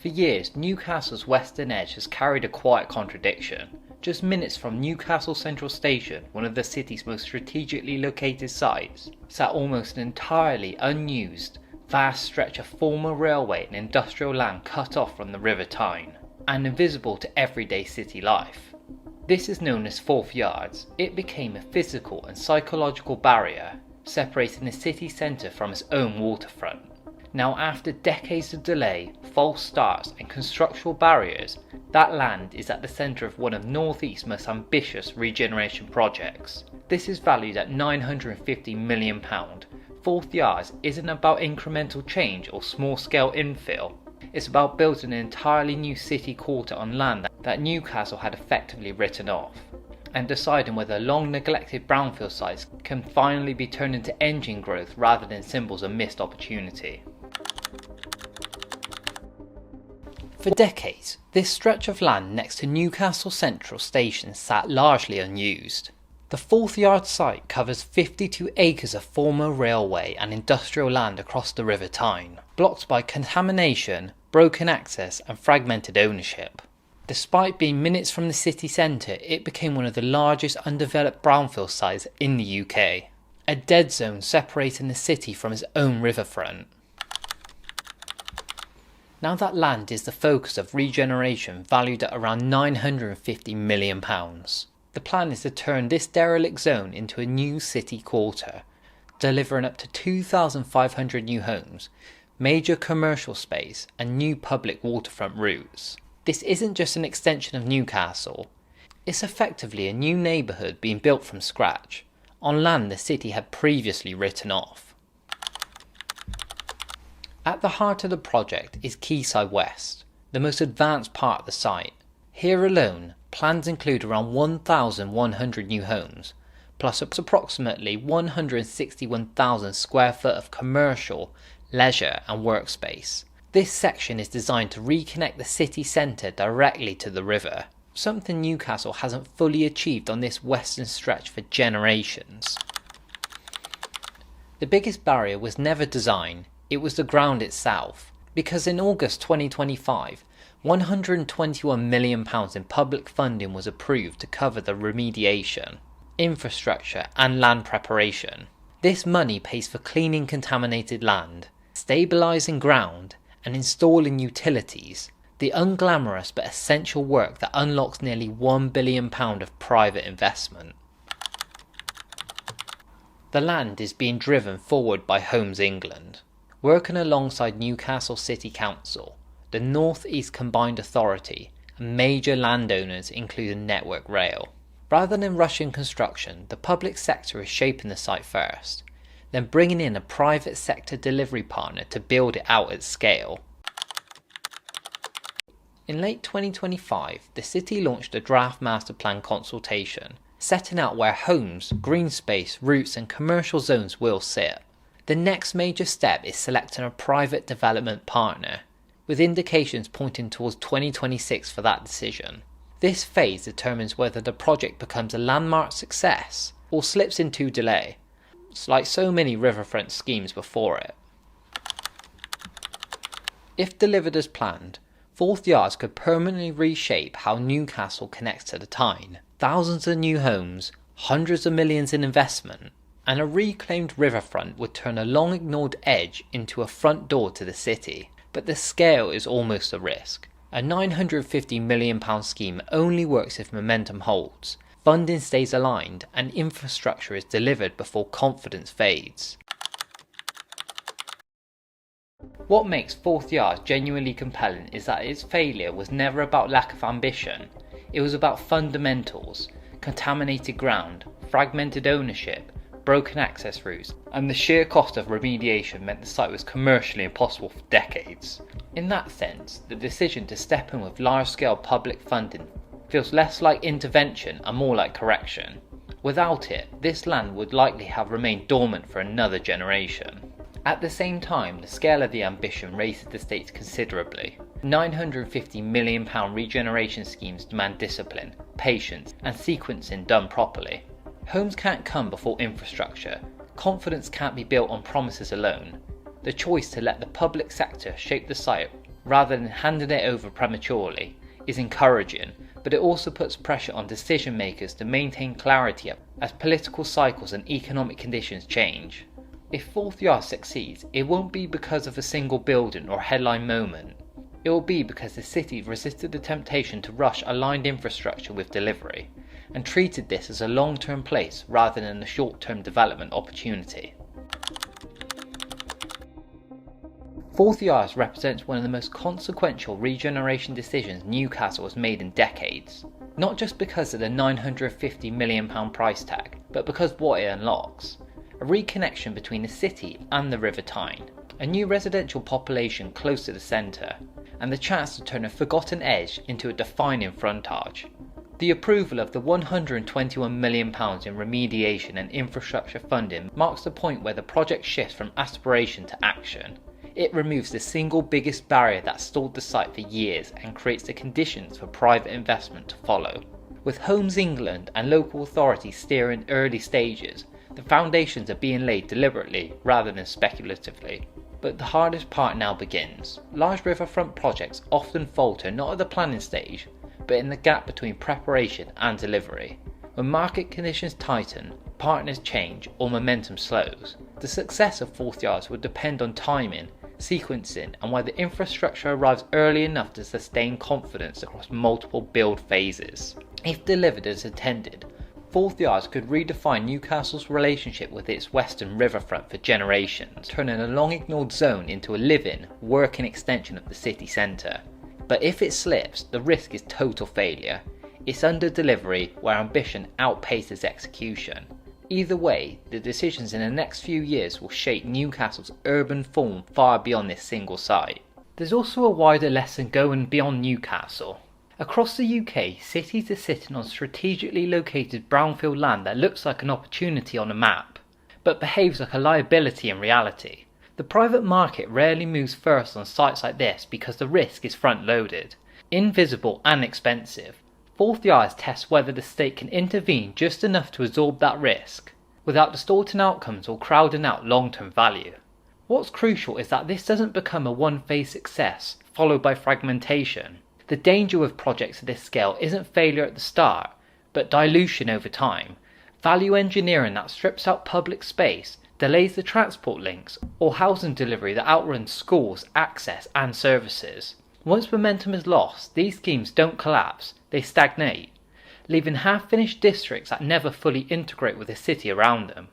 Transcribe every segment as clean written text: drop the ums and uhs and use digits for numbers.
For years, Newcastle's western edge has carried a quiet contradiction. Just minutes from Newcastle Central Station, one of the city's most strategically located sites, sat almost an entirely unused, vast stretch of former railway and industrial land cut off from the River Tyne, and invisible to everyday city life. This is known as Fourth Yards. It became a physical and psychological barrier, separating the city centre from its own waterfront. Now, after decades of delay, false starts and constructional barriers, that land is at the centre of one of North East's most ambitious regeneration projects. This is valued at £950 million. Fourth Yards isn't about incremental change or small-scale infill. It's about building an entirely new city quarter on land that Newcastle had effectively written off, and deciding whether long-neglected brownfield sites can finally be turned into engine growth rather than symbols of missed opportunity. For decades, this stretch of land next to Newcastle Central Station sat largely unused. The Fourth Yard site covers 52 acres of former railway and industrial land across the River Tyne, blocked by contamination, broken access and fragmented ownership. Despite being minutes from the city centre, it became one of the largest undeveloped brownfield sites in the UK, a dead zone separating the city from its own riverfront. Now that land is the focus of regeneration valued at around £950 million. The plan is to turn this derelict zone into a new city quarter, delivering up to 2,500 new homes, major commercial space and new public waterfront routes. This isn't just an extension of Newcastle, it's effectively a new neighbourhood being built from scratch, on land the city had previously written off. At the heart of the project is Quayside West, the most advanced part of the site. Here alone, plans include around 1,100 new homes, plus approximately 161,000 square foot of commercial, leisure and workspace. This section is designed to reconnect the city centre directly to the river, something Newcastle hasn't fully achieved on this western stretch for generations. The biggest barrier was never design, it was the ground itself, because in August 2025, £121 million in public funding was approved to cover the remediation, infrastructure and land preparation. This money pays for cleaning contaminated land, stabilising ground and installing utilities, the unglamorous but essential work that unlocks nearly £1 billion of private investment. The land is being driven forward by Homes England, working alongside Newcastle City Council, the North East Combined Authority and major landowners including Network Rail. Rather than rushing construction, the public sector is shaping the site first, then bringing in a private sector delivery partner to build it out at scale. In late 2025, the city launched a draft master plan consultation, setting out where homes, green space, routes and commercial zones will sit. The next major step is selecting a private development partner, with indications pointing towards 2026 for that decision. This phase determines whether the project becomes a landmark success or slips into delay. It's like so many riverfront schemes before it. If delivered as planned, Fourth Yards could permanently reshape how Newcastle connects to the Tyne. Thousands of new homes, hundreds of millions in investment, and a reclaimed riverfront would turn a long ignored edge into a front door to the city. But the scale is almost a risk. A £950 million scheme only works if momentum holds, funding stays aligned and infrastructure is delivered before confidence fades. What makes Fourth Yards genuinely compelling is that its failure was never about lack of ambition, it was about fundamentals, contaminated ground, fragmented ownership, broken access routes, and the sheer cost of remediation meant the site was commercially impossible for decades. In that sense, the decision to step in with large-scale public funding feels less like intervention and more like correction. Without it, this land would likely have remained dormant for another generation. At the same time, the scale of the ambition raises the stakes considerably. £950 million regeneration schemes demand discipline, patience, and sequencing done properly. Homes can't come before infrastructure. Confidence can't be built on promises alone. The choice to let the public sector shape the site rather than handing it over prematurely, is encouraging, but it also puts pressure on decision makers to maintain clarity as political cycles and economic conditions change. If Fourth Yard succeeds, it won't be because of a single building or headline moment. It will be because the city resisted the temptation to rush aligned infrastructure with delivery, and treated this as a long-term place rather than a short-term development opportunity. Fourth Yard represents one of the most consequential regeneration decisions Newcastle has made in decades, not just because of the £950 million price tag, but because of what it unlocks. A reconnection between the city and the River Tyne, a new residential population close to the centre, and the chance to turn a forgotten edge into a defining frontage. The approval of the £121 million in remediation and infrastructure funding marks the point where the project shifts from aspiration to action. It removes the single biggest barrier that stalled the site for years and creates the conditions for private investment to follow. With Homes England and local authorities steering early stages, the foundations are being laid deliberately rather than speculatively. But the hardest part now begins. Large riverfront projects often falter not at the planning stage, but in the gap between preparation and delivery. When market conditions tighten, partners change, or momentum slows, the success of Fourth Yard will depend on timing, sequencing, and whether infrastructure arrives early enough to sustain confidence across multiple build phases. If delivered as intended, Fourth Yard could redefine Newcastle's relationship with its western riverfront for generations, turning a long-ignored zone into a living, working extension of the city centre. But if it slips, the risk is total failure. It's under delivery where ambition outpaces execution. Either way, the decisions in the next few years will shape Newcastle's urban form far beyond this single site. There's also a wider lesson going beyond Newcastle. Across the UK, cities are sitting on strategically located brownfield land that looks like an opportunity on a map, but behaves like a liability in reality. The private market rarely moves first on sites like this because the risk is front-loaded, invisible and expensive. Fourth Yard tests whether the state can intervene just enough to absorb that risk, without distorting outcomes or crowding out long-term value. What's crucial is that this doesn't become a one-phase success, followed by fragmentation. The danger with projects of this scale isn't failure at the start, but dilution over time. Value engineering that strips out public space, delays the transport links, or housing delivery that outruns schools, access and services. Once momentum is lost, these schemes don't collapse, they stagnate, leaving half-finished districts that never fully integrate with the city around them.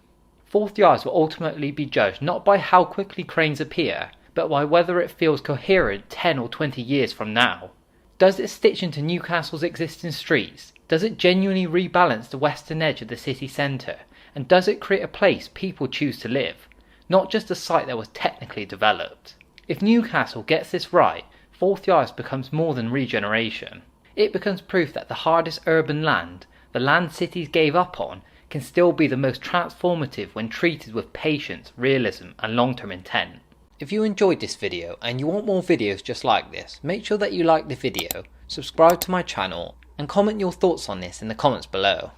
Fourth Yard will ultimately be judged not by how quickly cranes appear, but by whether it feels coherent 10 or 20 years from now. Does it stitch into Newcastle's existing streets? Does it genuinely rebalance the western edge of the city centre? And does it create a place people choose to live? Not just a site that was technically developed. If Newcastle gets this right, Fourth Yard becomes more than regeneration. It becomes proof that the hardest urban land, the land cities gave up on, can still be the most transformative when treated with patience, realism and long-term intent. If you enjoyed this video and you want more videos just like this, make sure that you like the video, subscribe to my channel and comment your thoughts on this in the comments below.